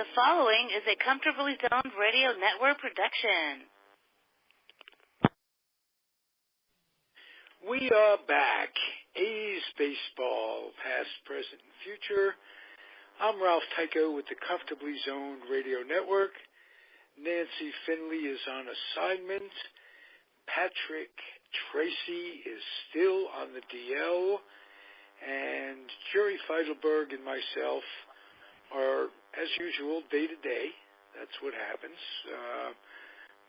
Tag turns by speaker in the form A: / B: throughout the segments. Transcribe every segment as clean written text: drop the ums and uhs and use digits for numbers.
A: The following is a Comfortably Zoned Radio Network production.
B: We are back. A's baseball, past, present, and future. I'm Ralph Tyko with the Comfortably Zoned Radio Network. Nancy Finley is on assignment. Patrick Tracey is still on the DL. And Jerry Feitelberg and myself are, as usual, day to day. That's what happens.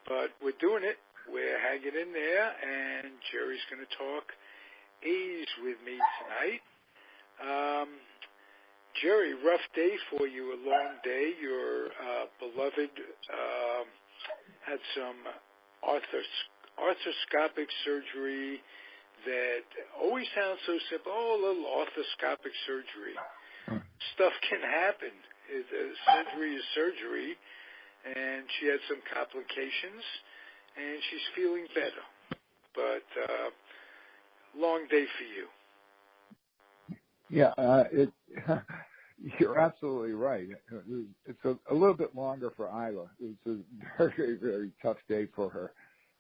B: But we're doing it. We're hanging in there, and Jerry's going to talk A's with me tonight. Jerry, rough day for you, a long day. Your beloved had some arthroscopic surgery that always sounds so simple. Oh, a little arthroscopic surgery. Stuff can happen. Surgery is surgery, and she had some complications, and she's feeling better. But long day for you.
C: Yeah, you're absolutely right. It's a little bit longer for Isla. It was a very, very tough day for her,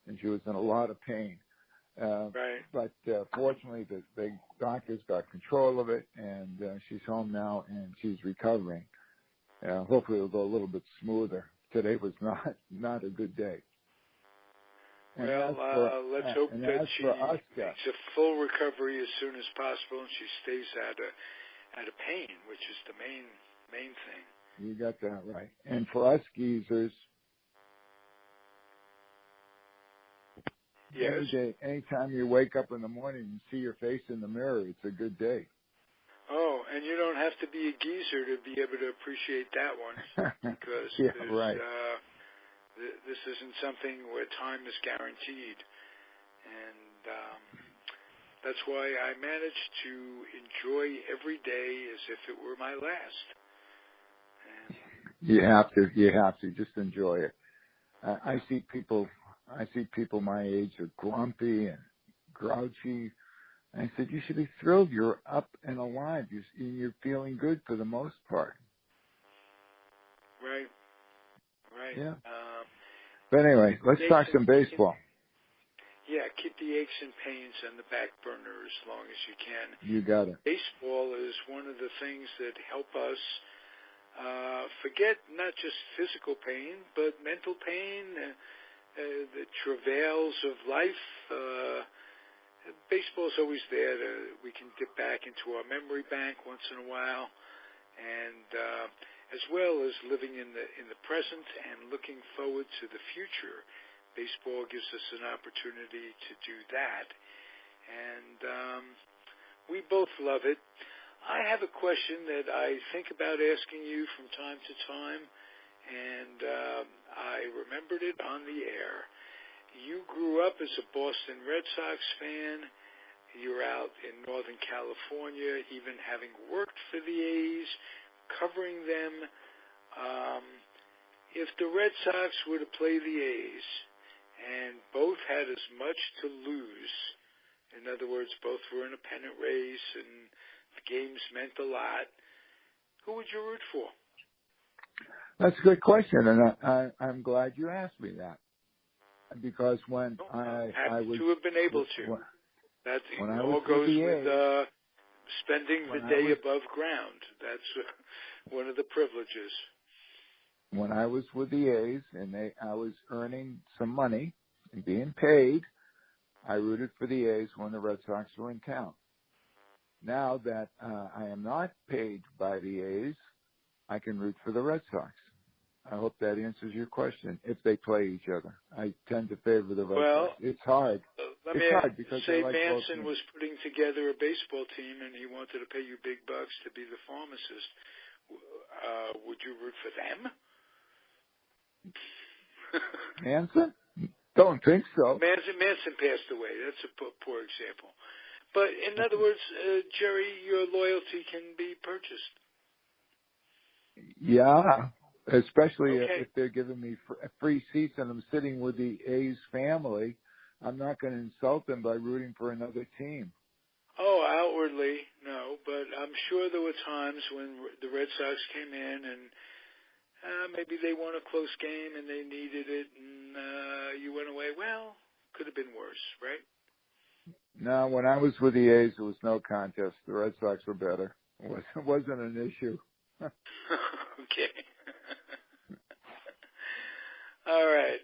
C: and she was in a lot of pain.
B: Right.
C: But fortunately, the doctors got control of it, and she's home now, and she's recovering. Hopefully, it'll go a little bit smoother. Today was not a good day. And
B: let's hope that she makes a full recovery as soon as possible, and she stays out of pain, which is the main thing.
C: You got that right. And for us geezers,
B: yes.
C: Anytime you wake up in the morning and see your face in the mirror, it's a good day.
B: Oh, and you don't have to be a geezer to be able to appreciate that one, because
C: right.
B: This isn't something where time is guaranteed, and that's why I manage to enjoy every day as if it were my last. And
C: you have to just enjoy it. I see people my age are grumpy and grouchy. And I said, you should be thrilled. You're up and alive. You're feeling good for the most part.
B: Right.
C: Yeah. But anyway, let's talk some baseball.
B: Yeah, keep the aches and pains on the back burner as long as you can.
C: You got it.
B: Baseball is one of the things that help us forget not just physical pain, but mental pain, the travails of life. Baseball's always there. We can dip back into our memory bank once in a while, and as well as living in the present and looking forward to the future. Baseball gives us an opportunity to do that, and we both love it. I have a question that I think about asking you from time to time, and I remembered it on the air. You grew up as a Boston Red Sox fan. You're out in Northern California, even having worked for the A's, covering them. If the Red Sox were to play the A's and both had as much to lose, in other words, both were in a pennant race and the games meant a lot, who would you root for?
C: That's a good question, and I'm glad you asked me that. Because when I was
B: to have been able to. That all goes with spending the day above ground. That's one of the privileges.
C: When I was with the A's and I was earning some money and being paid, I rooted for the A's when the Red Sox were in town. Now that I am not paid by the A's, I can root for the Red Sox. I hope that answers your question. If they play each other, I tend to favor the Red Sox. It's hard.
B: Say Manson was putting together a baseball team and he wanted to pay you big bucks to be the pharmacist. Would you root for them?
C: Manson? Don't think so.
B: Manson passed away. That's a poor example. But in other words, Jerry, your loyalty can be purchased.
C: Yeah. Especially if they're giving me free seats and I'm sitting with the A's family, I'm not going to insult them by rooting for another team.
B: Oh, outwardly, no. But I'm sure there were times when the Red Sox came in and maybe they won a close game and they needed it, and you went away. Well, could have been worse, right?
C: No, when I was with the A's, it was no contest. The Red Sox were better. It wasn't an issue.
B: Okay. All right.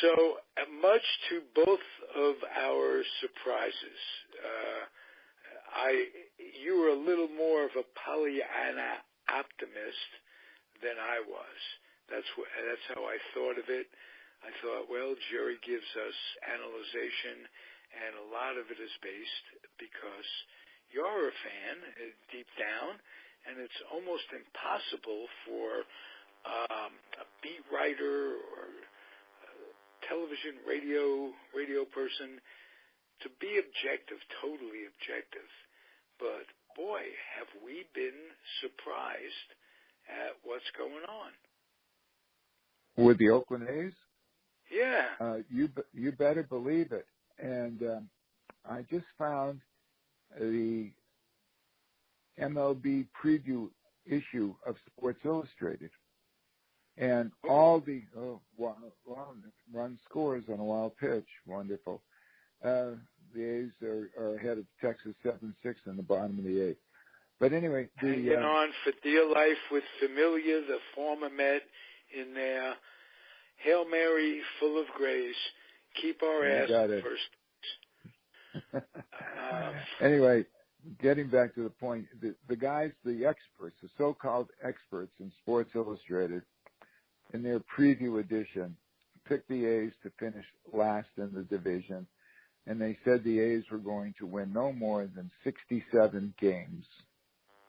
B: So much to both of our surprises, you were a little more of a Pollyanna optimist than I was. That's how I thought of it. I thought, well, Jerry gives us analyzation, and a lot of it is based because you're a fan deep down, and it's almost impossible for a beat writer or television, radio person to be objective, totally objective. But boy, have we been surprised at what's going on.
C: With the Oakland A's?
B: Yeah.
C: You better believe it. And I just found the MLB preview issue of Sports Illustrated. And all the run scores on a wild pitch, wonderful. The A's are ahead of Texas 7-6 in the bottom of the eighth. But anyway,
B: hanging on for dear life with Familia, the former Met, in their Hail Mary full of grace. Keep our ass first.
C: Anyway, getting back to the point, the guys, the experts, the so-called experts in Sports Illustrated, in their preview edition, picked the A's to finish last in the division, and they said the A's were going to win no more than 67 games.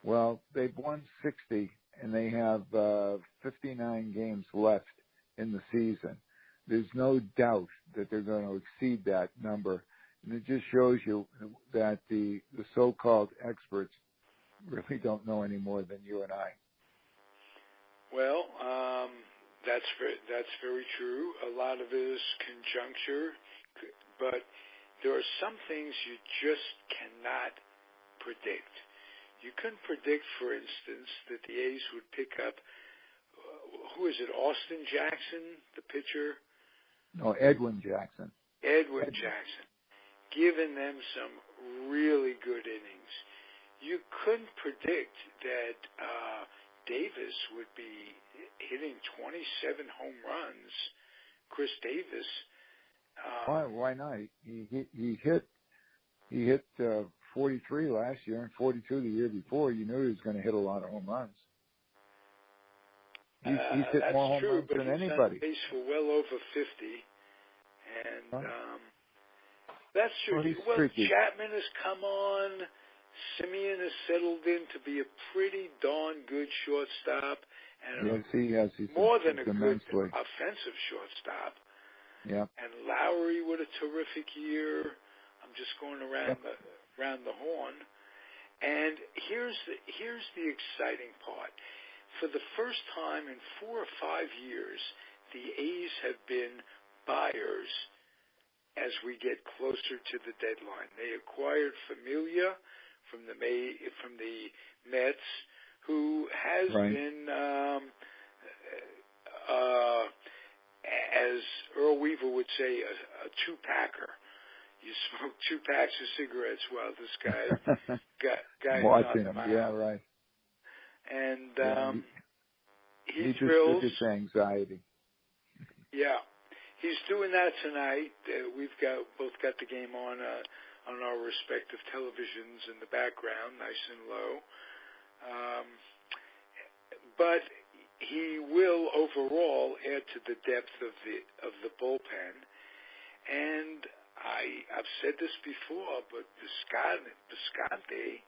C: Well, they've won 60, and they have 59 games left in the season. There's no doubt that they're going to exceed that number, and it just shows you that the so-called experts really don't know any more than you and I.
B: Well, that's very true. A lot of it is conjuncture, but there are some things you just cannot predict. You couldn't predict, for instance, that the A's would pick up, who is it, Austin Jackson, the pitcher?
C: No, Edwin Jackson.
B: Edwin Jackson, giving them some really good innings. You couldn't predict that Davis would be hitting 27 home runs. Chris Davis.
C: Why not? He hit 43 last year and 42 the year before. You knew he was going to hit a lot of home runs. He's hit more home runs than anybody.
B: He's for well over 50, and that's true. Well, Chapman has come on. Simeon has settled in to be a pretty darn good shortstop, and
C: yes, he has. He's
B: more than a good offensive shortstop.
C: Yeah.
B: And Lowry with a terrific year. I'm just going around the horn. And here's the exciting part. For the first time in 4 or 5 years, the A's have been buyers as we get closer to the deadline. They acquired Familia from the Mets, who has been, as Earl Weaver would say, a two-packer. You smoke 2 packs of cigarettes while this guy
C: watching
B: him.
C: Yeah, right.
B: And he
C: thrills. His anxiety.
B: Yeah, he's doing that tonight. We've both got the game on our respective televisions in the background, nice and low. But he will overall add to the depth of the bullpen. And I've said this before, but Visconti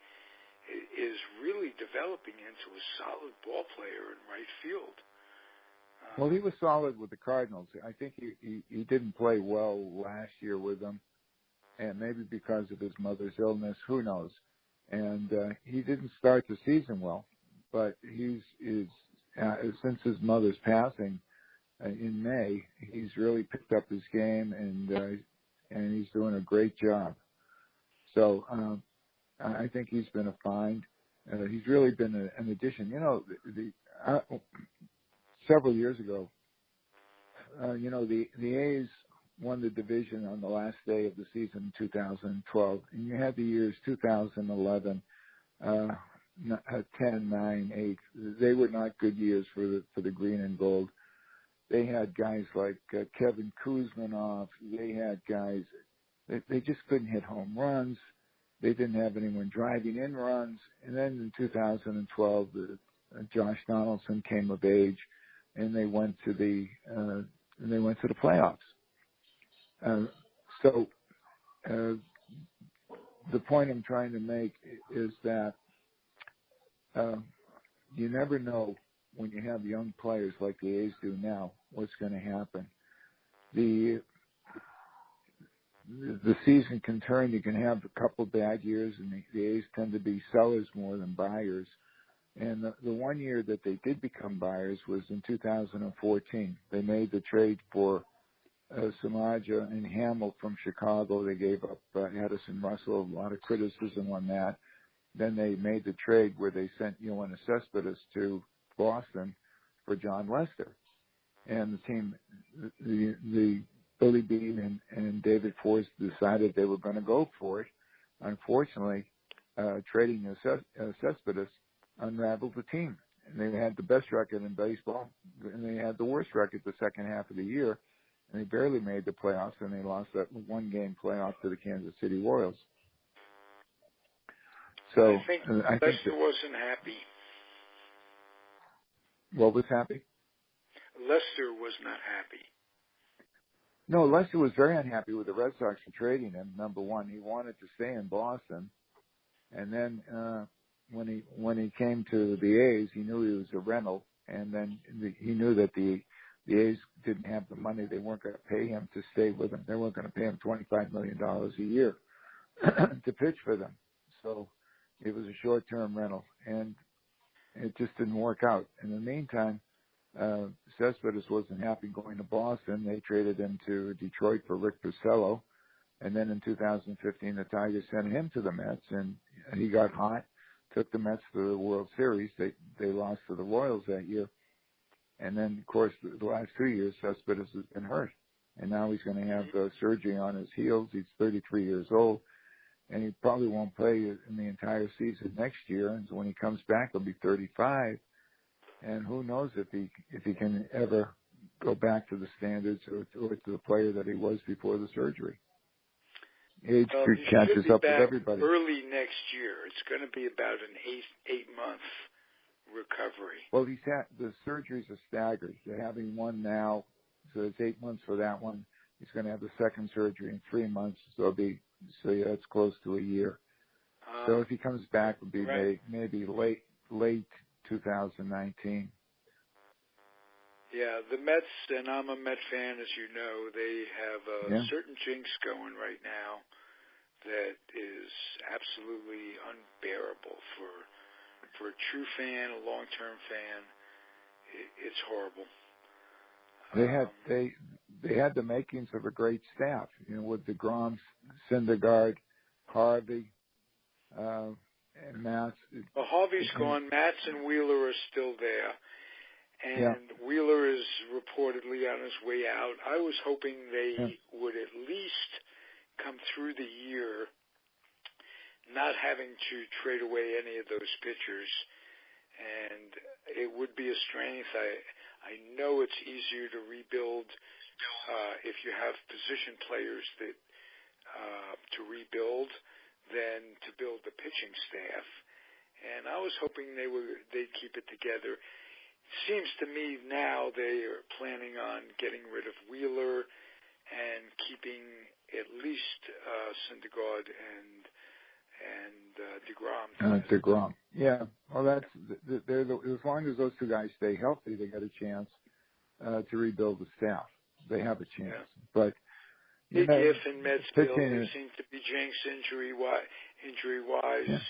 B: is really developing into a solid ball player in right field.
C: Well, he was solid with the Cardinals. I think he didn't play well last year with them, and maybe because of his mother's illness, who knows. And he didn't start the season well, but since his mother's passing in May, he's really picked up his game, and he's doing a great job. So I think he's been a find. he's really been an addition. Several years ago, the A's won the division on the last day of the season in 2012, and you had the years 2011, 10, 9, 8. They were not good years for the green and gold. They had guys like Kevin Kuzminoff. They had guys. They just couldn't hit home runs. They didn't have anyone driving in runs. And then in 2012, Josh Donaldson came of age, and they went to the playoffs. So the point I'm trying to make is that you never know when you have young players like the A's do now what's going to happen. The season can turn. You can have a couple bad years, and the A's tend to be sellers more than buyers. And the one year that they did become buyers was in 2014. They made the trade for Samaja and Hamill from Chicago. They gave up Addison Russell, a lot of criticism on that. Then they made the trade where they sent Yoenis Cespedes to Boston for John Lester. And the team, the Billy Beane and David Forst decided they were going to go for it. Unfortunately, trading Cespedes unraveled the team. And they had the best record in baseball, and they had the worst record the second half of the year. And they barely made the playoffs, and they lost that one-game playoff to the Kansas City Royals. So
B: I think Lester wasn't happy.
C: What was happy?
B: Lester was not happy.
C: No, Lester was very unhappy with the Red Sox for trading him. Number one, he wanted to stay in Boston, and then when he came to the A's, he knew he was a rental, and then he knew that the A's didn't have the money. They weren't going to pay him to stay with them. They weren't going to pay him $25 million a year to pitch for them. So it was a short-term rental, and it just didn't work out. In the meantime, Cespedes wasn't happy going to Boston. They traded him to Detroit for Rick Porcello. And then in 2015, the Tigers sent him to the Mets, and he got hot, took the Mets to the World Series. They lost to the Royals that year. And then, of course, the last 2 years, Cespedes has been hurt. And now he's going to have surgery on his heels. He's 33 years old, and he probably won't play in the entire season next year. And so when he comes back, he'll be 35. And who knows if he can ever go back to the standards or to the player that he was before the surgery. Age catches up with everybody.
B: Early next year, it's going to be about an eight-month recovery.
C: Well, the surgeries are staggered. They're having one now, so it's 8 months for that one. He's going to have the second surgery in 3 months, so that's close to a year. So if he comes back, it'll be maybe late 2019.
B: Yeah, the Mets, and I'm a Met fan, as you know, they have a certain jinx going right now that is absolutely unbearable for a true fan, a long-term fan. It's horrible. They had the makings of a great staff, with DeGrom, Syndergaard, Harvey, and Matz. Well, Harvey's gone. Matz and Wheeler are still there. And Wheeler is reportedly on his way out. I was hoping they would at least come through the year not having to trade away any of those pitchers. And it would be a strength. I know it's easier to rebuild if you have position players that to rebuild than to build the pitching staff. And I was hoping they'd keep it together. It seems to me now they are planning on getting rid of Wheeler and keeping at least Syndergaard and DeGrom.
C: DeGrom, yeah. Well, as long as those two guys stay healthy, they got a chance to rebuild the staff. They have a chance, but
B: big if in Metsville there seems to be jinx injury wise.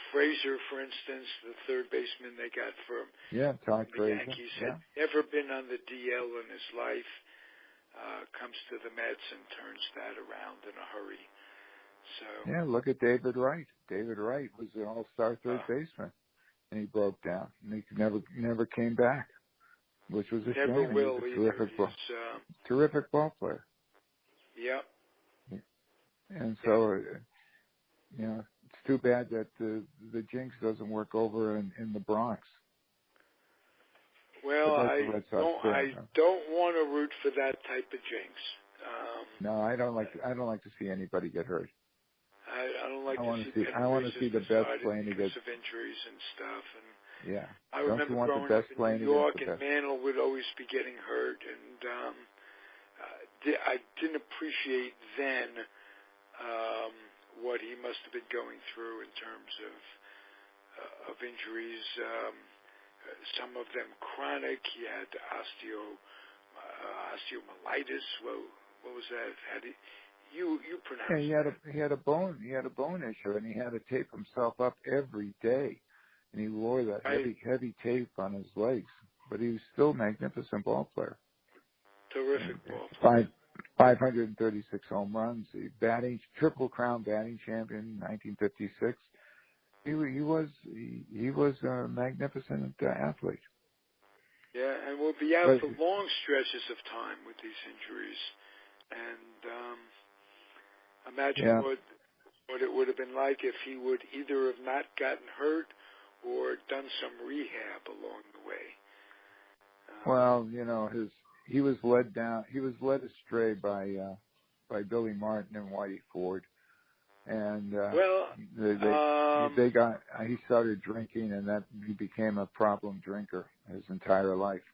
B: Frazier, for instance, the third baseman they got from
C: Todd
B: the Yankees, had never been on the DL in his life, comes to the Mets and turns that around in a hurry. So
C: yeah, look at David Wright. David Wright was an all-star third baseman, and he broke down, and he never came back, which was a
B: never
C: shame.
B: will
C: He was a
B: either.
C: terrific ball player.
B: Yep.
C: And so, it's too bad that the jinx doesn't work over in the Bronx.
B: Well, I don't want to root for that type of jinx.
C: No, I don't like to see anybody get hurt.
B: I don't like to see.
C: I want to see the best playing
B: because
C: against
B: of injuries and stuff. And
C: yeah,
B: I remember growing up in New York, and Mantle would always be getting hurt, and I didn't appreciate then what he must have been going through in terms of injuries. Some of them chronic. He had osteomyelitis. What was that? You pronounce it.
C: Yeah, he had a bone issue, and he had to tape himself up every day, and he wore that heavy tape on his legs. But he was still a magnificent ball player.
B: Terrific ball player.
C: 536 home runs, triple crown batting champion in 1956. He was a magnificent athlete.
B: Yeah, and we'll be out for long stretches of time with these injuries. And imagine what it would have been like if he would either have not gotten hurt or done some rehab along the way.
C: Well, he was led astray by Billy Martin and Whitey Ford. And he started drinking, and that he became a problem drinker his entire life.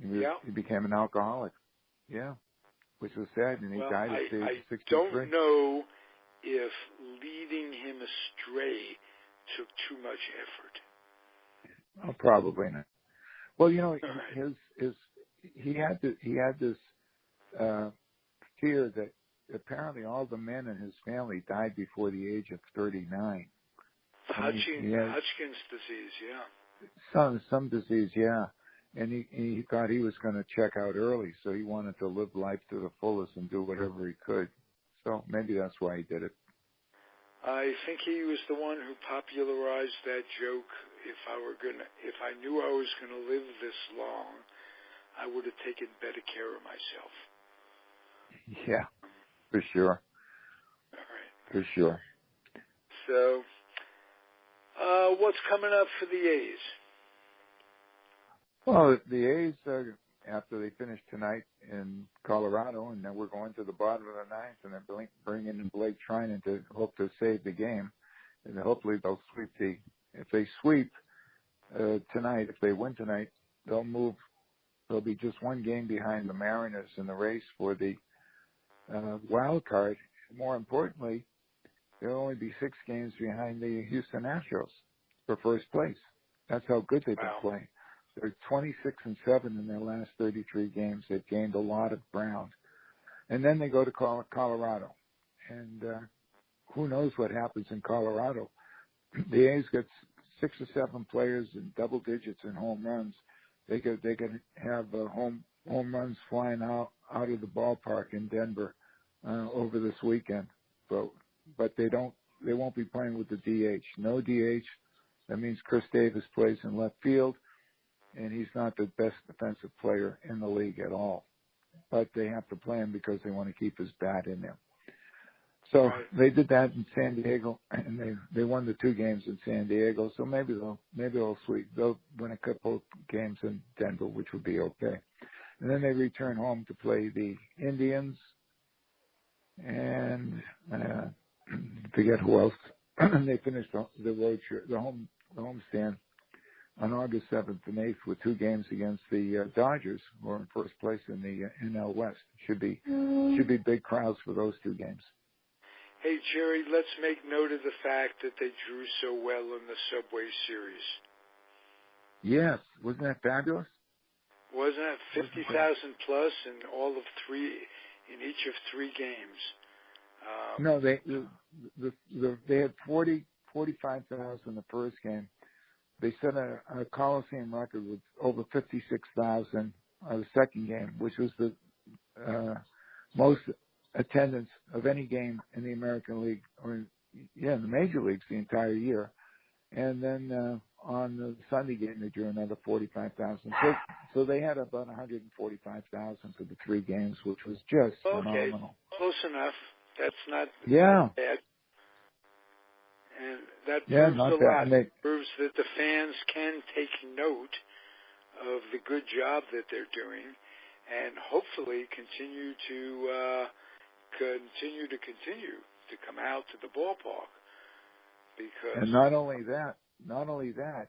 C: He became an alcoholic. Yeah, which was sad, and he died at the age of 63.
B: I don't know if leading him astray took too much effort.
C: Oh, probably not. Well, he had this fear that apparently all the men in his family died before the age of 39.
B: Hodgkin's disease, yeah.
C: Some disease, yeah. And he thought he was going to check out early, so he wanted to live life to the fullest and do whatever he could. So maybe that's why he did it.
B: I think he was the one who popularized that joke. If I knew I was going to live this long, I would have taken better care of myself.
C: Yeah, for sure.
B: All right.
C: For sure.
B: So, what's coming up for the A's?
C: Well, the A's, after they finish tonight in Colorado, and then we're going to the bottom of the ninth, and they're bringing in Blake Trinan to hope to save the game. And hopefully they'll sweep if they sweep tonight, if they win tonight, they'll be just one game behind the Mariners in the race for the wild card. More importantly, they'll only be 6 games behind the Houston Astros for first place. That's how good they've been playing. They're 26-7 in their last 33 games. They've gained a lot of ground. And then they go to Colorado. And who knows what happens in Colorado. The A's get 6 or 7 players in double digits in home runs. They could have home runs flying out of the ballpark in Denver over this weekend. But they won't be playing with the DH. No DH. That means Chris Davis plays in left field, and he's not the best defensive player in the league at all. But they have to play him because they want to keep his bat in there. So they did that in San Diego, and they won the 2 games in San Diego. So maybe they'll sweep. They'll win a couple games in Denver, which would be okay. And then they return home to play the Indians, and forget who else. They finished the road trip, the home stand on August 7th and 8th with 2 games against the Dodgers, who are in first place in the NL West. Should be big crowds for those 2 games.
B: Hey, Jerry, let's make note of the fact that they drew so well in the Subway Series.
C: Yes. Wasn't that fabulous?
B: Wasn't that 50,000 plus in each of 3 games?
C: No, they had 45,000 the first game. They set a Coliseum record with over 56,000 the second game, which was the most attendance of any game in the American League or in the major leagues the entire year. And then on the Sunday game, they drew another 45,000. So they had about 145,000 for the 3 games, which was just phenomenal.
B: Close enough. That's not bad. And that proves a lot. It proves that the fans can take note of the good job that they're doing, and hopefully continue to come out to the ballpark.
C: And not only that,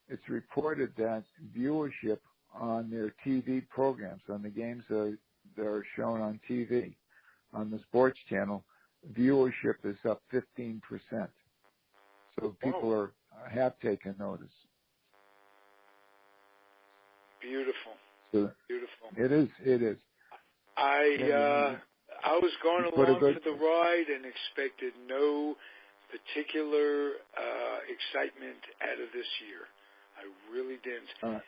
C: it's reported that viewership on their TV programs, on the games that are shown on TV, on the sports channel, viewership is up 15%. So people have taken notice.
B: Beautiful.
C: So
B: beautiful.
C: It is.
B: I was going along for the ride and expected no particular excitement out of this year. I really didn't.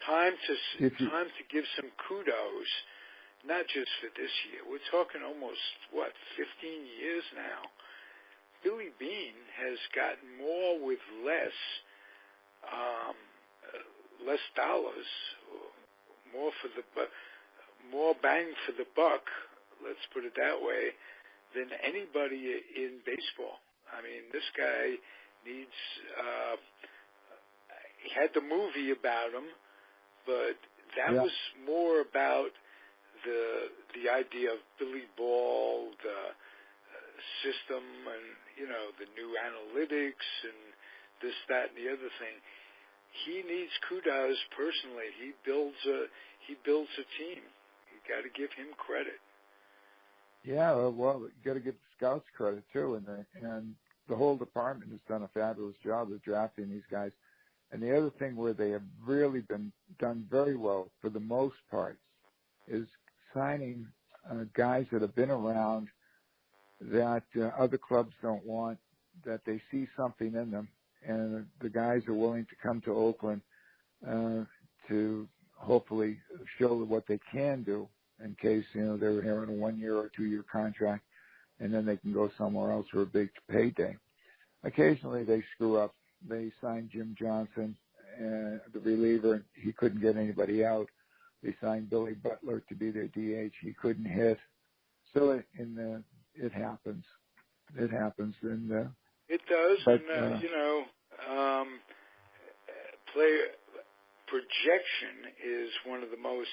B: Time to give some kudos, not just for this year. We're talking almost 15 years now. Billy Beane has gotten more with less dollars, more bang for the buck. Let's put it that way, than anybody in baseball. I mean, this guy needs. He had the movie about him, but that was more about the idea of Billy Ball, the system, and the new analytics and this, that, and the other thing. He needs kudos personally. He builds a team. You got to give him credit.
C: Yeah, well, you got to give the scouts credit too, and the whole department has done a fabulous job of drafting these guys. And the other thing where they have really done very well for the most part is signing guys that have been around that other clubs don't want, that they see something in them, and the guys are willing to come to Oakland to hopefully show what they can do in case, they're here on a 1-year or 2-year contract, and then they can go somewhere else for a big payday. Occasionally they screw up. They signed Jim Johnson, the reliever. He couldn't get anybody out. They signed Billy Butler to be their DH. He couldn't hit. So it happens. It happens. And
B: it does.
C: But,
B: player projection is one of the most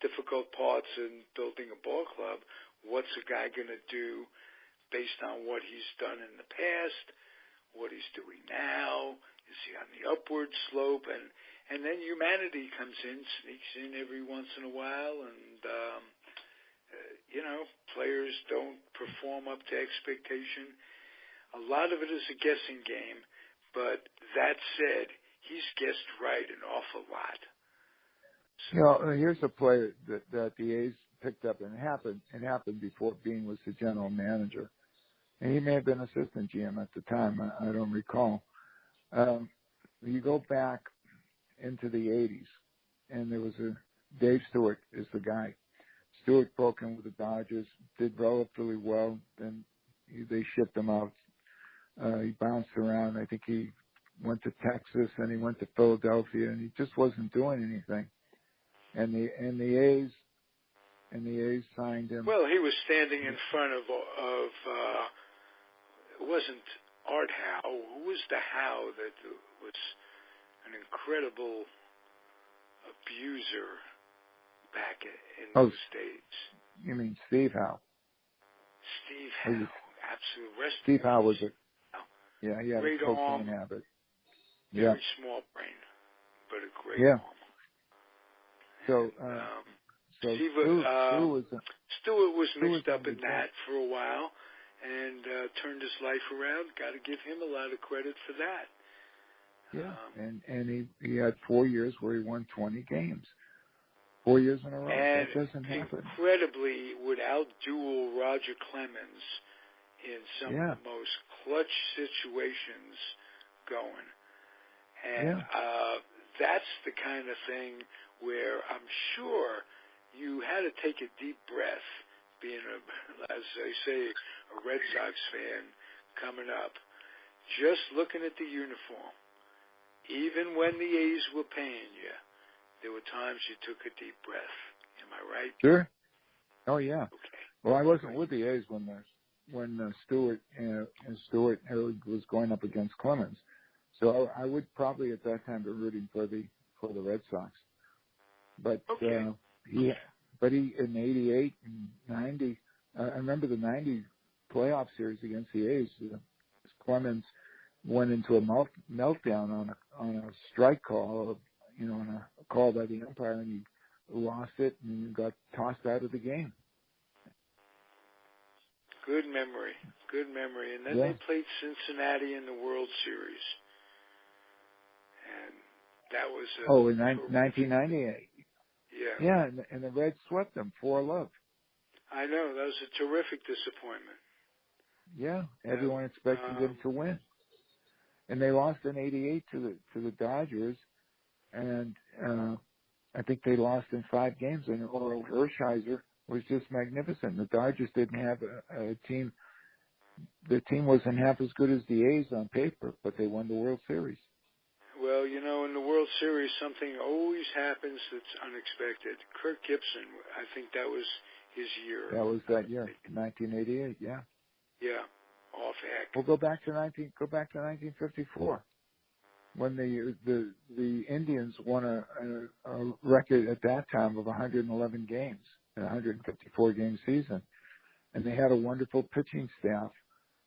B: difficult parts in building a ball club. What's a guy going to do based on what he's done in the past, what he's doing now? Is he on the upward slope? And then humanity comes in, sneaks in every once in a while, and players don't perform up to expectation. A lot of it is a guessing game, but that said, he's guessed right an awful lot.
C: Here's a player that the A's picked up, and it happened before Beane was the general manager. And he may have been assistant GM at the time. I don't recall. You go back into the 80s, and there was Dave Stewart is the guy. Stewart broke in with the Dodgers, did relatively well. Then they shipped him out. He bounced around. I think he went to Texas, and he went to Philadelphia, and he just wasn't doing anything. And the A's signed him.
B: Well, he was standing in front of it wasn't Art Howe. Who was the Howe that was an incredible abuser back in those States?
C: You mean Steve Howe?
B: Steve Howe, absolutely.
C: Steve Howe was he had
B: great
C: a cocaine habit.
B: Very small brain, but a great arm.
C: So,
B: Stewart was mixed up in that for a while and turned his life around. Got to give him a lot of credit for that.
C: Yeah, and he had 4 years where he won 20 games. 4 years in a row.
B: And
C: that doesn't happen.
B: Incredibly would outduel Roger Clemens in some of the most clutch situations going. And that's the kind of thing where I'm sure you had to take a deep breath being as I say, a Red Sox fan coming up, just looking at the uniform, even when the A's were paying you, there were times you took a deep breath. Am I right?
C: Sure. Oh yeah.
B: Okay.
C: Well, I wasn't with the A's when Stewart was going up against Clemens, so I would probably at that time be rooting for the Red Sox. But
B: okay.
C: he in '88 and '90. I remember the '90 playoff series against the A's. Clemens went into a meltdown on a strike call, on a call by the umpire, and he lost it and got tossed out of the game.
B: Good memory. And then they played Cincinnati in the World Series. And that was
C: in 1998.
B: Yeah.
C: Yeah, and the Reds swept them 4-0.
B: I know. That was a terrific disappointment.
C: Yeah, everyone expected them to win. And they lost in '88 to the Dodgers, and I think they lost in 5 games. And Oral Hershiser was just magnificent. The Dodgers didn't have a team. The team wasn't half as good as the A's on paper, but they won the World Series.
B: Well, in the World Series, something always happens that's unexpected. Kirk Gibson, I think that was his year.
C: That was that year, 1988. Yeah.
B: Yeah, off heck.
C: We'll go back to 1954, when the Indians won a record at that time of 111 games in a 154 game season, and they had a wonderful pitching staff,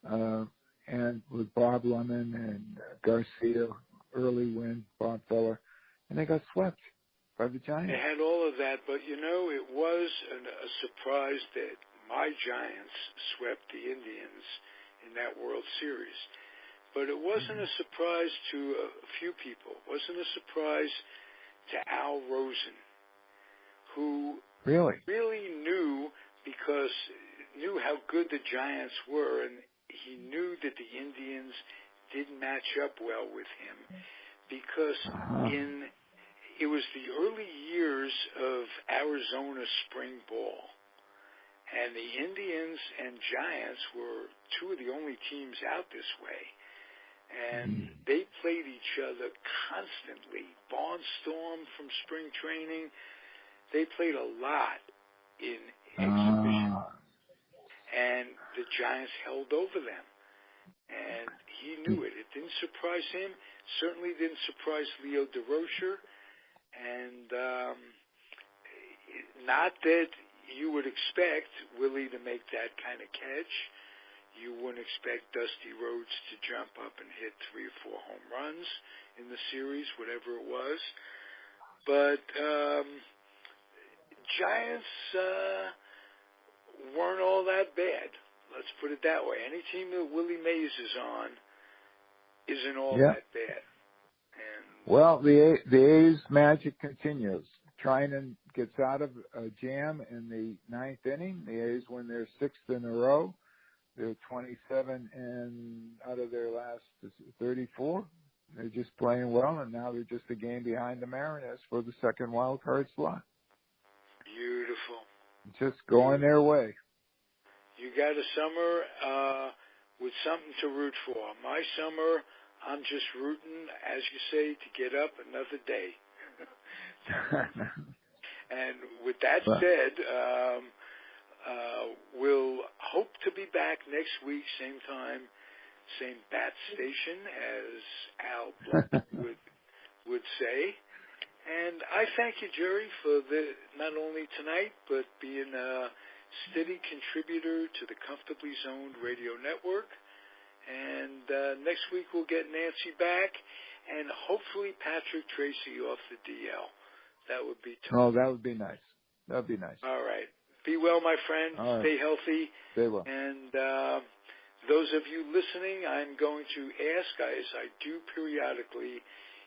C: and with Bob Lemon and Garcia, early win, Bob Feller, and they got swept by the Giants.
B: They had all of that, but it was a surprise that my Giants swept the Indians in that World Series. But it wasn't a surprise to a few people. It wasn't a surprise to Al Rosen, who
C: really
B: knew how good the Giants were, and he knew that the Indians didn't match up well with him because it was the early years of Arizona spring ball. And the Indians and Giants were 2 of the only teams out this way. And they played each other constantly. Barnstorm from spring training. They played a lot in exhibition. And the Giants held over them. And he knew it. It didn't surprise him. Certainly didn't surprise Leo DeRocher. And not that you would expect Willie to make that kind of catch. You wouldn't expect Dusty Rhodes to jump up and hit 3 or 4 home runs in the series, whatever it was. But Giants weren't all that bad. Let's put it that way. Any team that Willie Mays is on isn't all that bad. And
C: well, the A's magic continues. Trinan gets out of a jam in the 9th inning. The A's win their 6th in a row. They're 27 and out of their last 34. They're just playing well, and now they're just a game behind the Mariners for the 2nd wild card slot.
B: Beautiful.
C: Just going their way.
B: You got a summer with something to root for. My summer, I'm just rooting, as you say, to get up another day. And with that said, we'll hope to be back next week, same time, same bat station, as Al Blunt would say. And I thank you, Jerry, for not only tonight, but being a steady contributor to the Comfortably Zoned Radio Network. And next week we'll get Nancy back, and hopefully Patrick Tracey off the DL. That would be tough.
C: Oh, that would be nice. That would be nice.
B: All right. Be well, my friend.
C: All right.
B: Stay healthy.
C: Stay well.
B: And those of you listening, I'm going to ask, as I do periodically,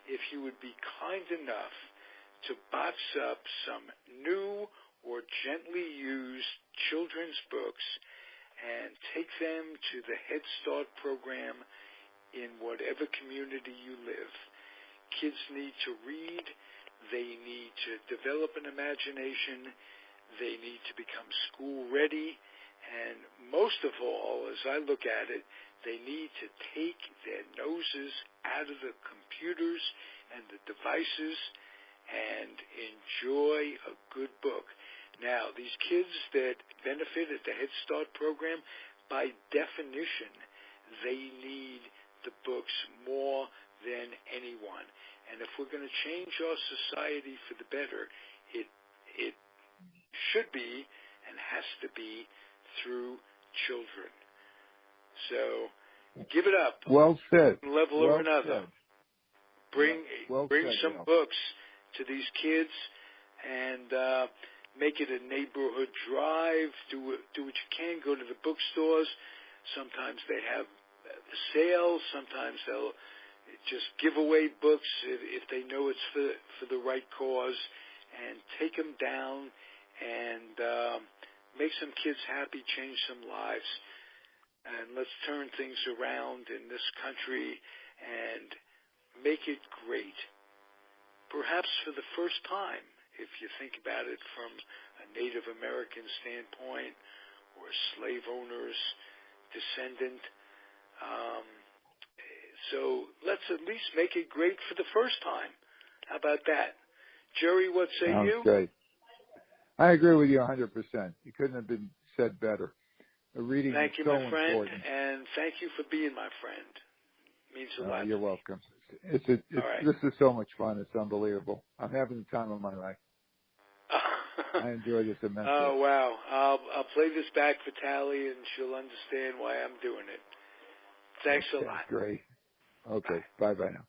B: if you would be kind enough to box up some new or gently used children's books and take them to the Head Start program in whatever community you live. Kids need to read. They need to develop an imagination. They need to become school ready. And most of all, as I look at it, they need to take their noses out of the computers and the devices and enjoy a good book. Now, these kids that benefit at the Head Start program, by definition, they need the books more than anyone. And if we're going to change our society for the better, it should be and has to be through children. So give it up.
C: Well said.
B: Level or another. Bring some books to these kids and make it a neighborhood drive. Do what you can. Go to the bookstores. Sometimes they have sales. Sometimes they'll just give away books if they know it's for the right cause. And take them down and make some kids happy, change some lives. And let's turn things around in this country and make it great. Perhaps for the first time, if you think about it from a Native American standpoint or slave owner's descendant. So let's at least make it great for the first time. How about that? Jerry, what say you?
C: Sounds great. I agree with you 100%. It couldn't have been said better. Reading
B: thank
C: is
B: you,
C: so
B: my friend,
C: important.
B: and thank you for being my friend. It means a lot.
C: You're welcome. This is so much fun. It's unbelievable. I'm having the time of my life. I enjoy this immensely.
B: Oh, wow. I'll play this back for Tally, and she'll understand why I'm doing it. Thanks a lot.
C: Great. Okay. Bye now.